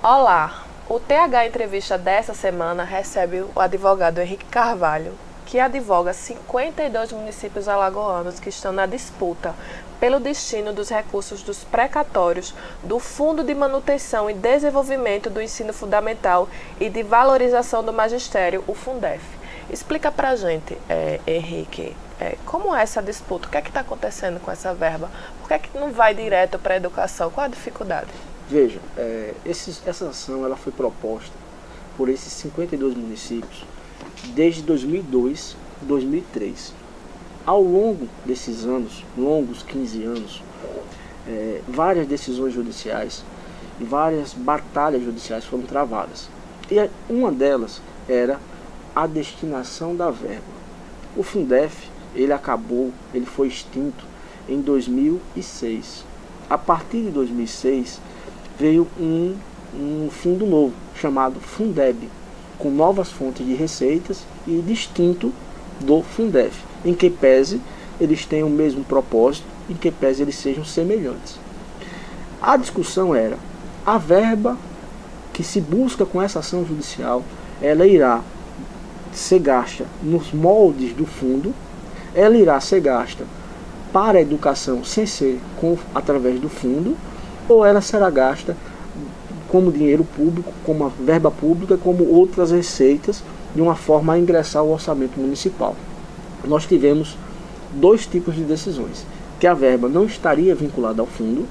Olá, o TH Entrevista dessa semana recebe o advogado Henrique Carvalho, que advoga 52 municípios alagoanos que estão na disputa pelo destino dos recursos dos precatórios do Fundo de Manutenção e Desenvolvimento do Ensino Fundamental e de Valorização do Magistério, o Fundef. Explica pra gente, Henrique, como é essa disputa? O que é que está acontecendo com essa verba? Por que é que não vai direto para a educação? Qual a dificuldade? Veja, essa ação ela foi proposta por esses 52 municípios desde 2002, 2003. Ao longo desses anos, longos 15 anos, várias decisões judiciais e várias batalhas judiciais foram travadas. E uma delas era a destinação da verba. O Fundef, ele foi extinto em 2006. A partir de 2006, veio um fundo novo, chamado Fundeb, com novas fontes de receitas e distinto do Fundef, em que pese eles tenham o mesmo propósito, em que pese eles sejam semelhantes. A discussão era, a verba que se busca com essa ação judicial, ela irá ser gasta nos moldes do fundo, ela irá ser gasta para a educação sem ser através do fundo, ou ela será gasta como dinheiro público, como a verba pública, como outras receitas, de uma forma a ingressar ao orçamento municipal. Nós tivemos dois tipos de decisões, que a verba não estaria vinculada ao fundo,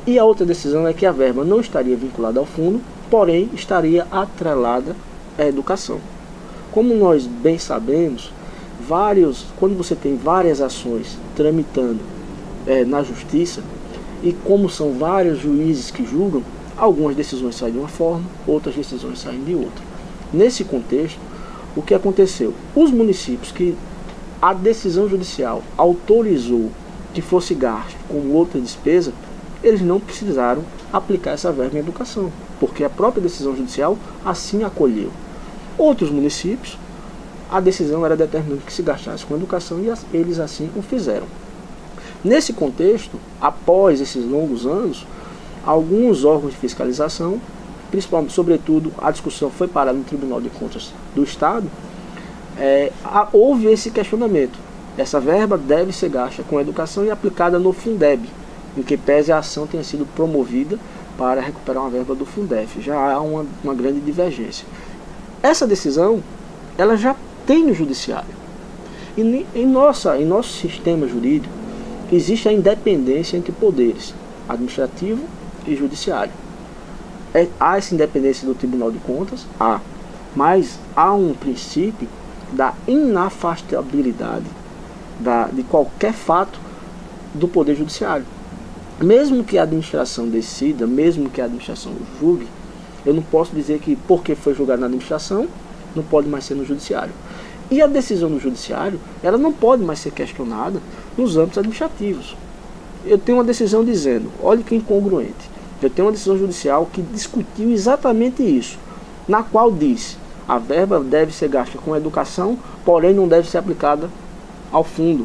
e a outra decisão é que a verba não estaria vinculada ao fundo, porém estaria atrelada à educação. Como nós bem sabemos, quando você tem várias ações tramitando na justiça, e como são vários juízes que julgam, algumas decisões saem de uma forma, outras decisões saem de outra. Nesse contexto, o que aconteceu? Os municípios que a decisão judicial autorizou que fosse gasto com outra despesa, eles não precisaram aplicar essa verba em educação, porque a própria decisão judicial assim acolheu. Outros municípios, a decisão era determinante que se gastasse com educação e eles assim o fizeram. Nesse contexto, após esses longos anos, alguns órgãos de fiscalização, principalmente, sobretudo, a discussão foi parada no Tribunal de Contas do Estado, houve esse questionamento. Essa verba deve ser gasta com educação e aplicada no Fundeb, em que pese a ação tenha sido promovida para recuperar uma verba do Fundef. Já há uma grande divergência. Essa decisão, ela já tem no judiciário. E em nosso sistema jurídico, existe a independência entre poderes, administrativo e judiciário. Há essa independência do Tribunal de Contas, mas há um princípio da inafastabilidade de qualquer fato do Poder Judiciário. Mesmo que a administração decida, mesmo que a administração julgue, eu não posso dizer que porque foi julgado na administração, não pode mais ser no Judiciário. E a decisão do Judiciário, ela não pode mais ser questionada nos âmbitos administrativos. Eu tenho uma decisão dizendo, olha que incongruente, eu tenho uma decisão judicial que discutiu exatamente isso, na qual diz, a verba deve ser gasta com educação, porém não deve ser aplicada ao fundo.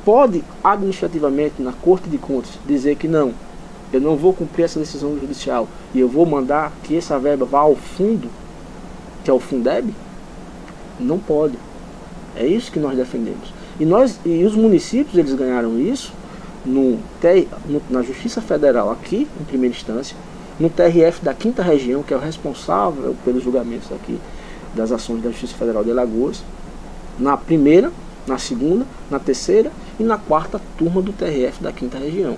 Pode administrativamente, na Corte de Contas, dizer que não, eu não vou cumprir essa decisão judicial e eu vou mandar que essa verba vá ao fundo, que é o Fundeb? Não pode. É isso que nós defendemos. E os municípios, eles ganharam isso na Justiça Federal aqui, em primeira instância, no TRF da 5ª Região, que é o responsável pelos julgamentos aqui das ações da Justiça Federal de Alagoas, na primeira, na segunda, na terceira e na 4ª turma do TRF da 5ª Região.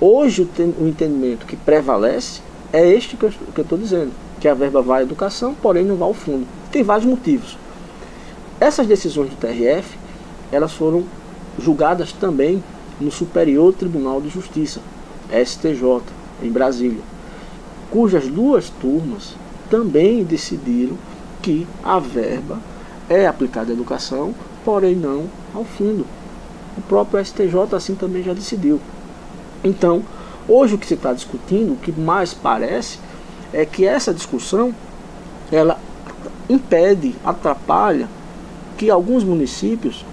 Hoje o entendimento que prevalece é este que eu estou dizendo, que a verba vai à educação, porém não vai ao fundo. Tem vários motivos. Essas decisões do TRF, elas foram julgadas também no Superior Tribunal de Justiça, STJ, em Brasília, cujas duas turmas também decidiram que a verba é aplicada à educação, porém não ao fundo. O próprio STJ assim também já decidiu. Então, hoje o que se está discutindo, o que mais parece, é que essa discussão, ela impede, atrapalha que alguns municípios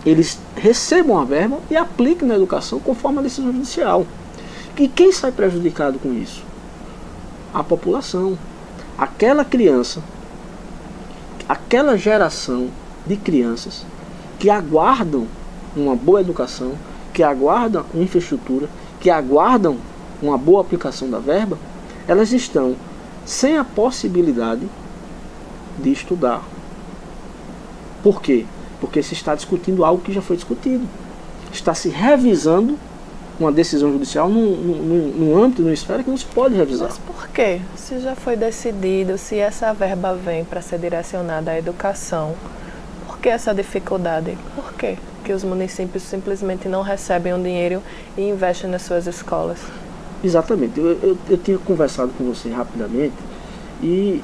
eles recebam a verba e apliquem na educação conforme a decisão judicial. E quem sai prejudicado com isso? a população. Aquela criança, aquela geração de crianças que aguardam uma boa educação, que aguardam uma infraestrutura, que aguardam uma boa aplicação da verba, elas estão sem a possibilidade de estudar. Por quê? Porque se está discutindo algo que já foi discutido. Está se revisando uma decisão judicial num âmbito, numa esfera que não se pode revisar. Mas por quê? Se já foi decidido, se essa verba vem para ser direcionada à educação, por que essa dificuldade? Por quê que os municípios simplesmente não recebem o dinheiro e investem nas suas escolas? Exatamente. Eu tinha conversado com você rapidamente e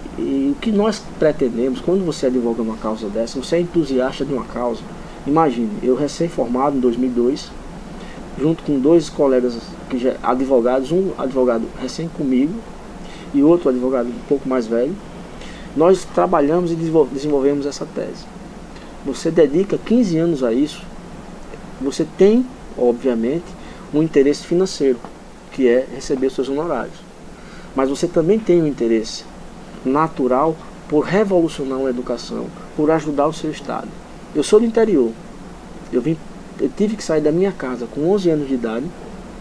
o que nós pretendemos, quando você advoga uma causa dessa, você é entusiasta de uma causa. Imagine, eu recém-formado em 2002, junto com dois colegas que já, advogados, um advogado recém comigo e outro advogado um pouco mais velho, nós trabalhamos e desenvolvemos essa tese. Você dedica 15 anos a isso, você tem, obviamente, um interesse financeiro, que é receber seus honorários. Mas você também tem um interesse natural por revolucionar a educação, por ajudar o seu estado. Eu sou do interior. Eu tive que sair da minha casa com 11 anos de idade,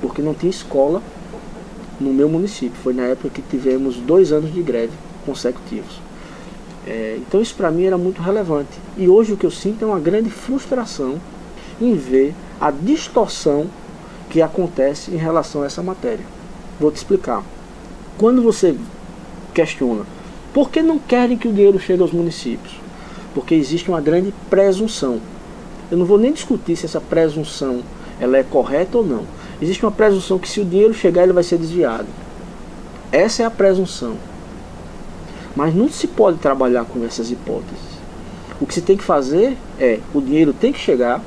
porque não tinha escola no meu município. Foi na época que tivemos 2 anos de greve consecutivos. Então isso para mim era muito relevante. E hoje o que eu sinto é uma grande frustração em ver a distorção que acontece em relação a essa matéria. Vou te explicar. Quando você questiona por que não querem que o dinheiro chegue aos municípios, porque existe uma grande presunção. Eu não vou nem discutir se essa presunção ela é correta ou não. Existe uma presunção que se o dinheiro chegar ele vai ser desviado. Essa é a presunção. Mas não se pode trabalhar com essas hipóteses. O que se tem que fazer é, o dinheiro tem que chegar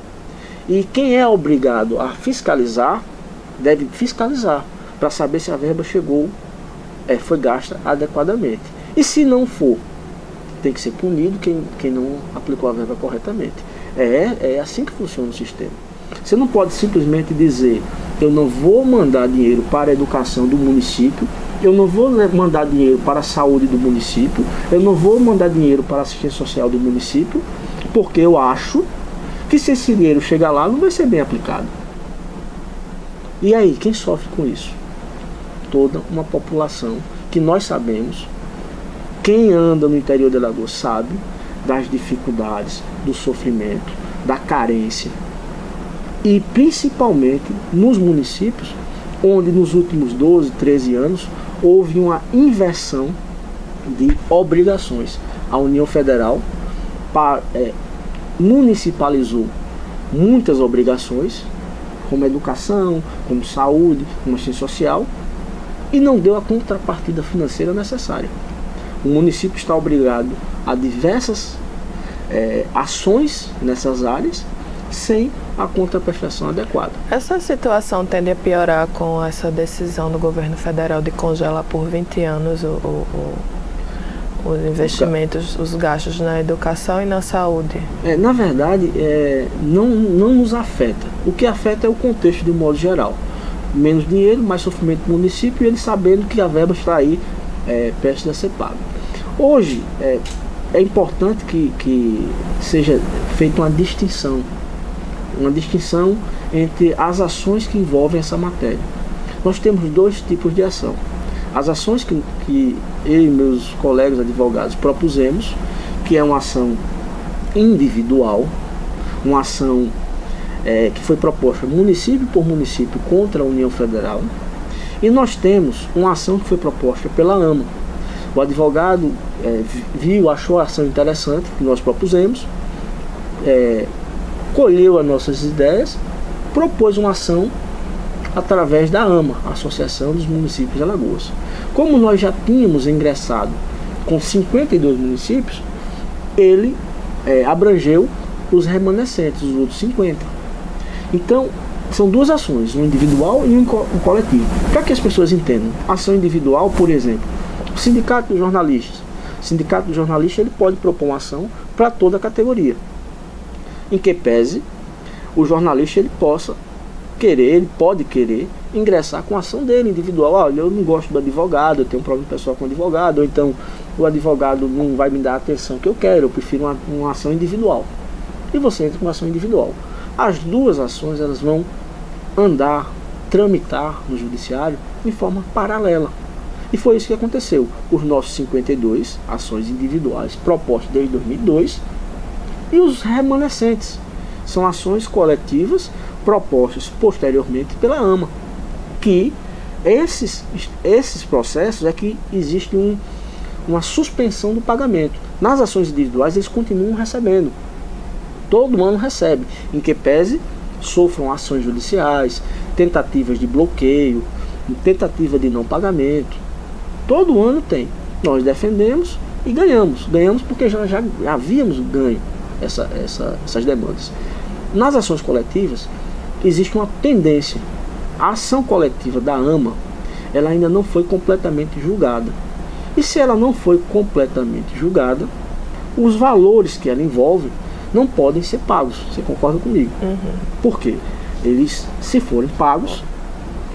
e quem é obrigado a fiscalizar, deve fiscalizar para saber se a verba chegou, foi gasta adequadamente. E se não for, tem que ser punido quem não aplicou a verba corretamente. É assim que funciona o sistema. Você não pode simplesmente dizer, eu não vou mandar dinheiro para a educação do município, eu não vou mandar dinheiro para a saúde do município, eu não vou mandar dinheiro para a assistência social do município, porque eu acho que se esse dinheiro chegar lá não vai ser bem aplicado. E aí, quem sofre com isso? Toda uma população que nós sabemos, quem anda no interior de Alagoas sabe das dificuldades, do sofrimento, da carência. E principalmente nos municípios, onde nos últimos 12, 13 anos, houve uma inversão de obrigações. A União Federal municipalizou muitas obrigações, como educação, como saúde, como assistência social, e não deu a contrapartida financeira necessária. O município está obrigado a diversas ações nessas áreas, sem a contraprestação adequada. Essa situação tende a piorar com essa decisão do governo federal de congelar por 20 anos os investimentos, os gastos na educação e na saúde. Na verdade, não nos afeta. O que afeta é o contexto de um modo geral. Menos dinheiro, mais sofrimento do município e ele sabendo que a verba está aí prestes a ser paga. Hoje, é importante que seja feita uma distinção entre as ações que envolvem essa matéria. Nós temos 2 tipos de ação. As ações que eu e meus colegas advogados propusemos, que é uma ação individual, uma ação que foi proposta município por município contra a União Federal, e nós temos uma ação que foi proposta pela AMA. O advogado achou a ação interessante que nós propusemos, colheu as nossas ideias, propôs uma ação através da AMA, Associação dos Municípios de Alagoas. Como nós já tínhamos ingressado com 52 municípios, ele abrangeu os remanescentes, os outros 50. Então, são 2 ações, uma individual e um coletivo. Para que as pessoas entendam, ação individual, por exemplo, o Sindicato dos Jornalistas. O Sindicato dos Jornalistas ele pode propor uma ação para toda a categoria, em que pese o jornalista ele pode querer ingressar com a ação dele individual. Olha, eu não gosto do advogado, eu tenho um problema pessoal com o advogado, ou então o advogado não vai me dar a atenção que eu quero, eu prefiro uma ação individual. E você entra com uma ação individual. As duas ações, elas vão tramitar no judiciário de forma paralela. E foi isso que aconteceu. Os nossos 52 ações individuais propostas desde 2002 e os remanescentes são ações coletivas propostas posteriormente pela AMA. Que esses processos é que existe uma suspensão do pagamento. Nas ações individuais eles continuam recebendo. Todo ano recebe, em que pese sofram ações judiciais, tentativas de bloqueio, tentativa de não pagamento. Todo ano tem. Nós defendemos e ganhamos. Ganhamos porque já havíamos ganho essas demandas. Nas ações coletivas existe uma tendência. A ação coletiva da AMA, ela ainda não foi completamente julgada. E se ela não foi completamente julgada, os valores que ela envolve não podem ser pagos. Você concorda comigo? Uhum. Por quê? Eles, se forem pagos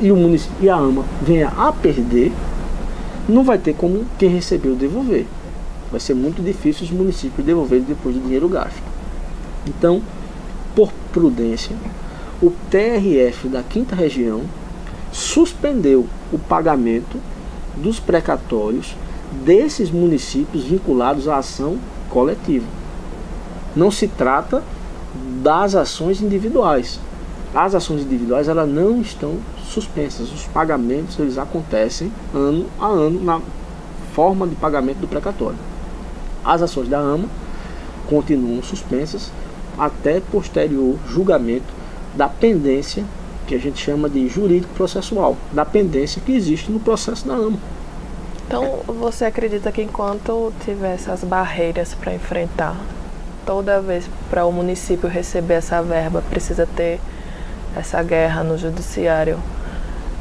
e o município e a AMA venha a perder, não vai ter como quem recebeu devolver. Vai ser muito difícil os municípios devolverem depois do dinheiro gasto. Então, por prudência, o TRF da 5ª Região suspendeu o pagamento dos precatórios desses municípios vinculados à ação coletiva. Não se trata das ações individuais. As ações individuais, elas não estão suspensas. Os pagamentos, eles acontecem ano a ano na forma de pagamento do precatório. As ações da AMA continuam suspensas até posterior julgamento da pendência, que a gente chama de jurídico-processual, da pendência que existe no processo da AMA. Então, você acredita que enquanto tiver essas barreiras para enfrentar, toda vez para o município receber essa verba, precisa ter essa guerra no judiciário?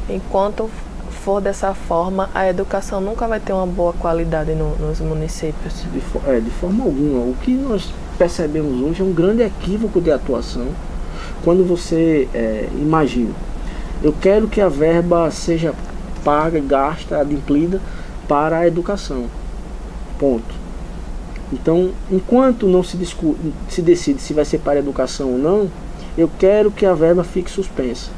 Enquanto for dessa forma, a educação nunca vai ter uma boa qualidade nos municípios? De forma alguma. O que nós percebemos hoje é um grande equívoco de atuação. Quando você imagina, eu quero que a verba seja paga, gasta, adimplida para a educação. Ponto. Então, enquanto não se decide se vai ser para a educação ou não, eu quero que a verba fique suspensa.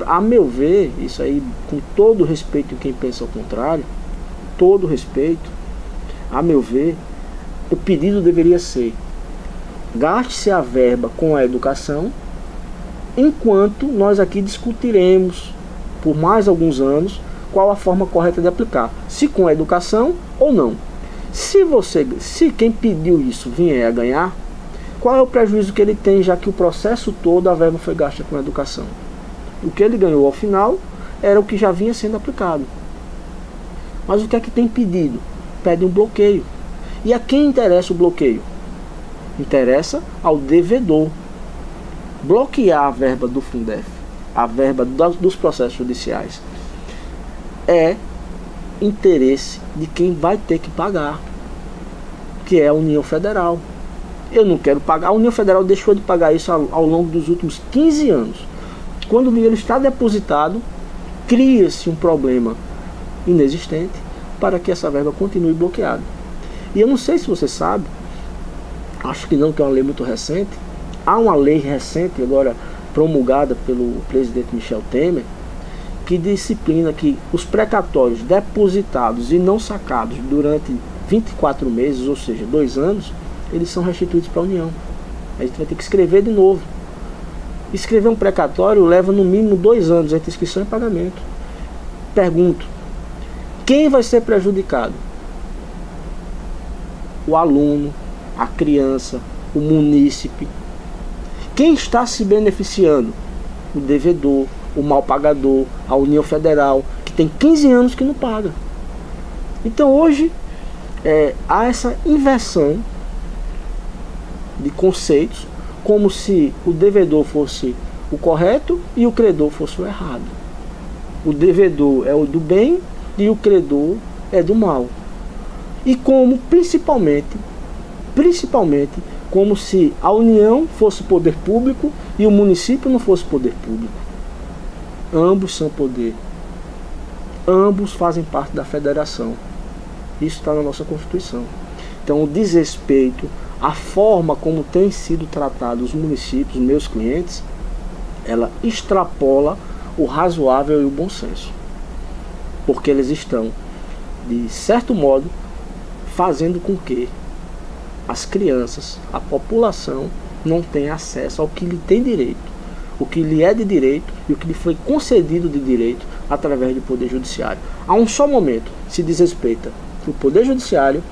A meu ver, isso aí, com todo respeito a quem pensa ao contrário, todo respeito, a meu ver, o pedido deveria ser: gaste-se a verba com a educação, enquanto nós aqui discutiremos por mais alguns anos qual a forma correta de aplicar, se com a educação ou não. Se quem pediu isso vier a ganhar, qual é o prejuízo que ele tem, já que o processo todo a verba foi gasta com a educação? O que ele ganhou ao final era o que já vinha sendo aplicado. Mas o que é que tem pedido? Pede um bloqueio. E a quem interessa o bloqueio? Interessa ao devedor. Bloquear a verba do Fundef, a verba dos processos judiciais, é interesse de quem vai ter que pagar, que é a União Federal. Eu não quero pagar. A União Federal deixou de pagar isso ao longo dos últimos 15 anos. Quando o dinheiro está depositado, cria-se um problema inexistente para que essa verba continue bloqueada. E eu não sei se você sabe, acho que não, que é uma lei muito recente. Há uma lei recente, agora promulgada pelo presidente Michel Temer, que disciplina que os precatórios depositados e não sacados durante 24 meses, ou seja, 2 anos, eles são restituídos para a União. A gente vai ter que escrever de novo. Escrever um precatório leva no mínimo 2 anos entre inscrição e pagamento. Pergunto: quem vai ser prejudicado? O aluno, a criança, o munícipe. Quem está se beneficiando? O devedor, o mal pagador, a União Federal, que tem 15 anos que não paga. Então hoje há essa inversão de conceitos, como se o devedor fosse o correto e o credor fosse o errado. O devedor é o do bem e o credor é do mal. E como principalmente, como se a União fosse poder público e o município não fosse poder público. Ambos são poder. Ambos fazem parte da federação. Isso está na nossa Constituição. Então, o desrespeito, a forma como tem sido tratado os municípios, os meus clientes, ela extrapola o razoável e o bom senso. Porque eles estão, de certo modo, fazendo com que as crianças, a população, não tenha acesso ao que lhe tem direito, o que lhe é de direito e o que lhe foi concedido de direito através do Poder Judiciário. A um só momento se desrespeita o Poder Judiciário,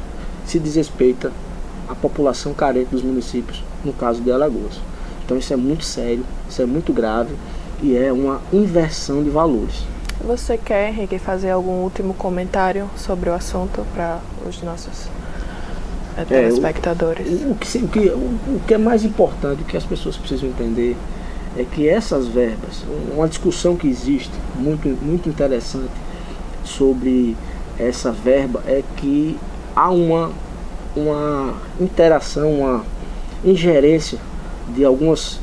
se desrespeita a população carente dos municípios, no caso de Alagoas. Então isso é muito sério, isso é muito grave e é uma inversão de valores. Você quer, Henrique, fazer algum último comentário sobre o assunto para os nossos telespectadores? O que é mais importante, o que as pessoas precisam entender, é que essas verbas, uma discussão que existe, muito interessante, sobre essa verba, é que há uma interação, uma ingerência de alguns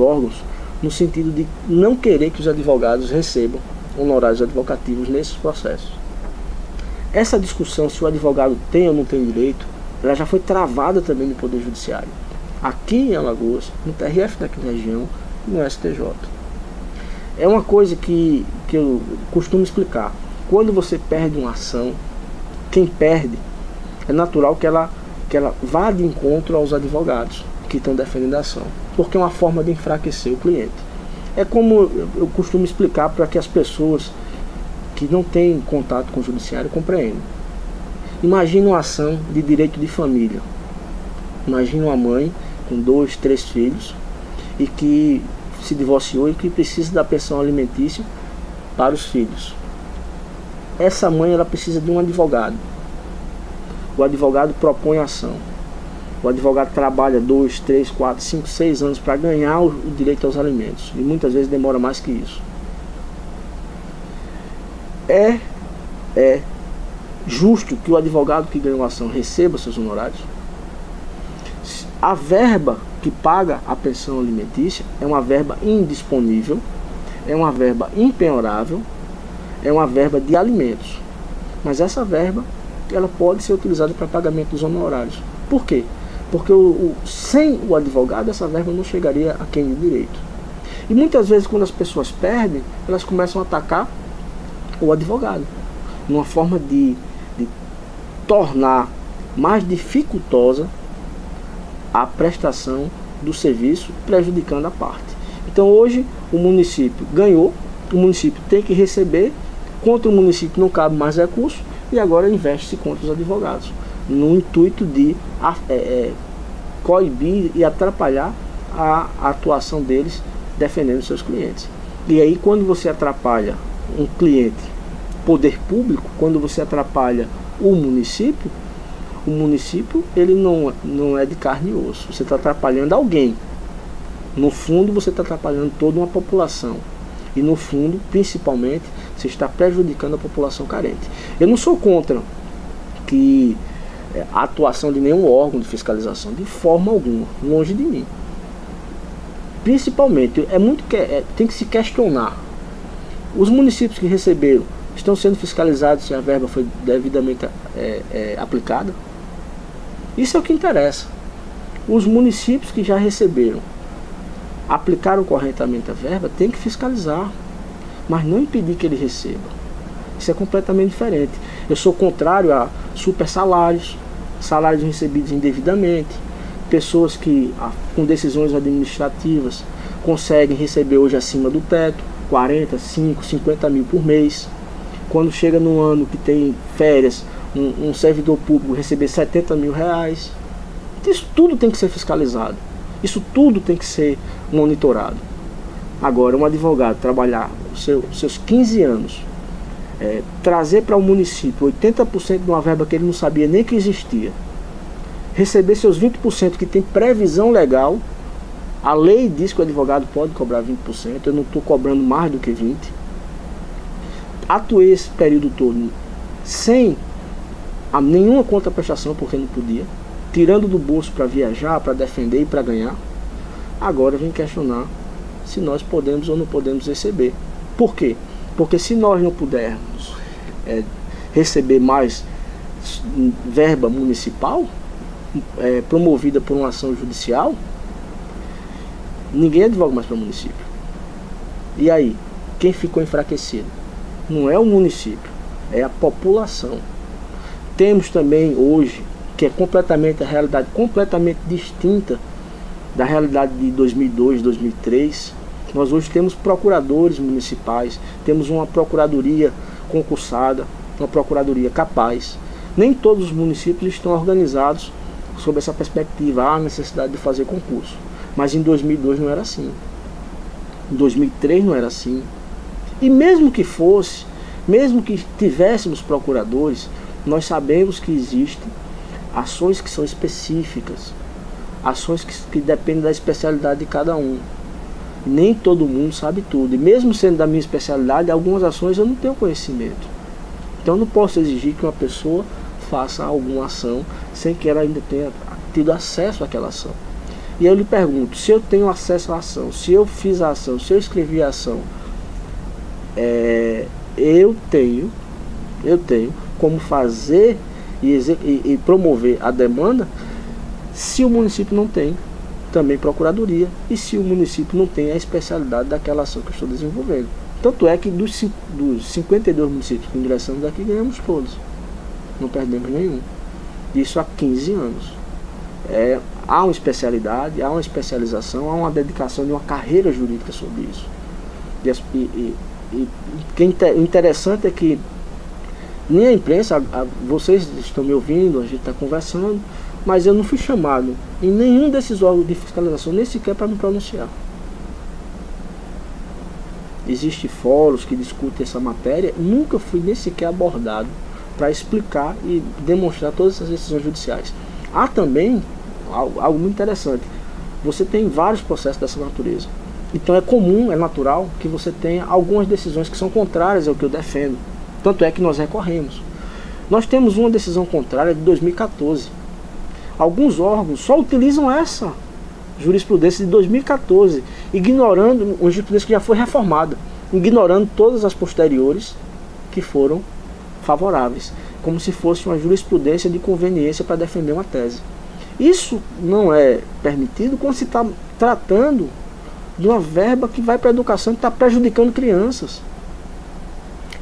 órgãos, no sentido de não querer que os advogados recebam honorários advocativos nesses processos. Essa discussão, se o advogado tem ou não tem direito, ela já foi travada também no Poder Judiciário, aqui em Alagoas, no TRF daqui da região e no STJ. É uma coisa que eu costumo explicar. Quando você perde uma ação, quem perde, é natural que ela vá de encontro aos advogados que estão defendendo a ação, porque é uma forma de enfraquecer o cliente. É como eu costumo explicar para que as pessoas que não têm contato com o judiciário compreendam. Imagina uma ação de direito de família. Imagina uma mãe com 2, 3 filhos e que se divorciou e que precisa da pensão alimentícia para os filhos. Essa mãe, ela precisa de um advogado. O advogado propõe a ação. O advogado trabalha 2, 3, 4, 5, 6 anos para ganhar o direito aos alimentos. E muitas vezes demora mais que isso. É justo que o advogado que ganhou a ação receba seus honorários? A verba que paga a pensão alimentícia é uma verba indisponível, é uma verba impenhorável, é uma verba de alimentos. Mas essa verba, ela pode ser utilizada para pagamento dos honorários. Por quê? Porque sem o advogado, essa verba não chegaria a quem de direito. E muitas vezes, quando as pessoas perdem, elas começam a atacar o advogado, numa forma de tornar mais dificultosa a prestação do serviço, prejudicando a parte. Então hoje o município ganhou, o município tem que receber, contra o município não cabe mais recurso, e agora investe-se contra os advogados, no intuito de coibir e atrapalhar a atuação deles defendendo seus clientes. E aí, quando você atrapalha um cliente, poder público, quando você atrapalha o município ele não é de carne e osso. Você está atrapalhando alguém. No fundo, você está atrapalhando toda uma população. E no fundo, principalmente, você está prejudicando a população carente. Eu não sou contra que a atuação de nenhum órgão de fiscalização, de forma alguma, longe de mim. Principalmente, tem que se questionar. Os municípios que receberam estão sendo fiscalizados se a verba foi devidamente aplicada? Isso é o que interessa. Os municípios que já receberam, aplicaram corretamente a verba, tem que fiscalizar, mas não impedir que ele receba. Isso é completamente diferente. Eu sou contrário a super salários recebidos indevidamente, pessoas que com decisões administrativas conseguem receber hoje acima do teto, 40, 50 mil por mês. Quando chega no ano que tem férias, um servidor público receber 70 mil reais. Isso tudo tem que ser fiscalizado. Isso tudo tem que ser monitorado. Agora, um advogado trabalhar seus 15 anos, trazer para o município 80% de uma verba que ele não sabia nem que existia, receber seus 20% que tem previsão legal. A lei diz que o advogado pode cobrar 20%, eu não estou cobrando mais do que 20%. Atuei esse período todo sem nenhuma contraprestação, porque não podia, tirando do bolso para viajar, para defender e para ganhar. Agora vem questionar se nós podemos ou não podemos receber. Por quê? Porque se nós não pudermos receber mais verba municipal, promovida por uma ação judicial, ninguém advoga mais para o município. E aí, quem ficou enfraquecido? Não é o município, é a população. Temos também hoje, que é completamente a realidade completamente distinta da realidade de 2002, 2003. Nós hoje temos procuradores municipais, temos uma procuradoria concursada, uma procuradoria capaz. Nem todos os municípios estão organizados sob essa perspectiva, há necessidade de fazer concurso. Mas em 2002 não era assim. Em 2003 não era assim. E mesmo que fosse, mesmo que tivéssemos procuradores, nós sabemos que existem ações que são específicas, ações que dependem da especialidade de cada um. Nem todo mundo sabe tudo. E mesmo sendo da minha especialidade, algumas ações eu não tenho conhecimento. Então eu não posso exigir que uma pessoa faça alguma ação sem que ela ainda tenha tido acesso àquela ação. E eu lhe pergunto, se eu tenho acesso à ação, se eu fiz a ação, se eu escrevi a ação, eu tenho como fazer e promover a demanda. Se o município não tem, também procuradoria, e se o município não tem a especialidade daquela ação que eu estou desenvolvendo. Tanto é que dos 52 municípios que ingressamos aqui, ganhamos todos, não perdemos nenhum. Isso há 15 anos. Há uma especialidade, há uma especialização, há uma dedicação de uma carreira jurídica sobre isso. O interessante é que nem a imprensa, vocês estão me ouvindo, a gente está conversando, mas eu não fui chamado em nenhum desses órgãos de fiscalização, nem sequer para me pronunciar. Existem fóruns que discutem essa matéria, nunca fui nem sequer abordado para explicar e demonstrar todas essas decisões judiciais. Há também algo muito interessante, você tem vários processos dessa natureza. Então é comum, é natural que você tenha algumas decisões que são contrárias ao que eu defendo. Tanto é que nós recorremos. Nós temos uma decisão contrária de 2014. Alguns órgãos só utilizam essa jurisprudência de 2014, ignorando uma jurisprudência que já foi reformada, ignorando todas as posteriores que foram favoráveis, como se fosse uma jurisprudência de conveniência para defender uma tese. Isso não é permitido quando se está tratando de uma verba que vai para a educação e está prejudicando crianças.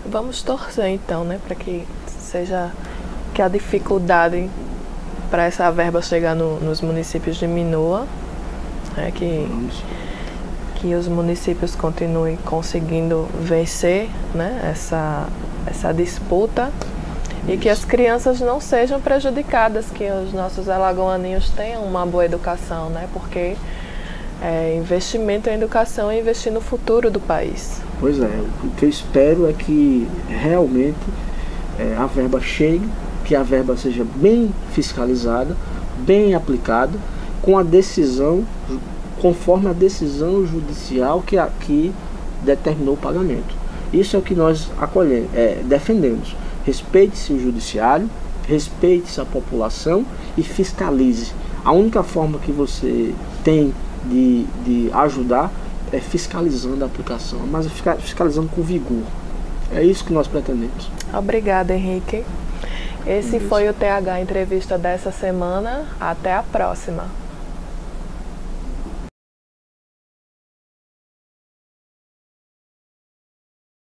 Vamos torcer então, né, para que a dificuldade para essa verba chegar nos municípios diminua, né, que os municípios continuem conseguindo vencer, né, essa disputa. E que as crianças não sejam prejudicadas, que os nossos alagoaninhos tenham uma boa educação, né? Porque investimento em educação é investir no futuro do país. Pois é, o que eu espero é que realmente a verba chegue, que a verba seja bem fiscalizada, bem aplicada, com a decisão, conforme a decisão judicial que aqui determinou o pagamento. Isso é o que nós defendemos. Respeite-se o judiciário, respeite-se a população e fiscalize. A única forma que você tem de ajudar é fiscalizando a aplicação, mas fiscalizando com vigor. É isso que nós pretendemos. Obrigada, Henrique. Esse foi o TH Entrevista dessa semana. Até a próxima.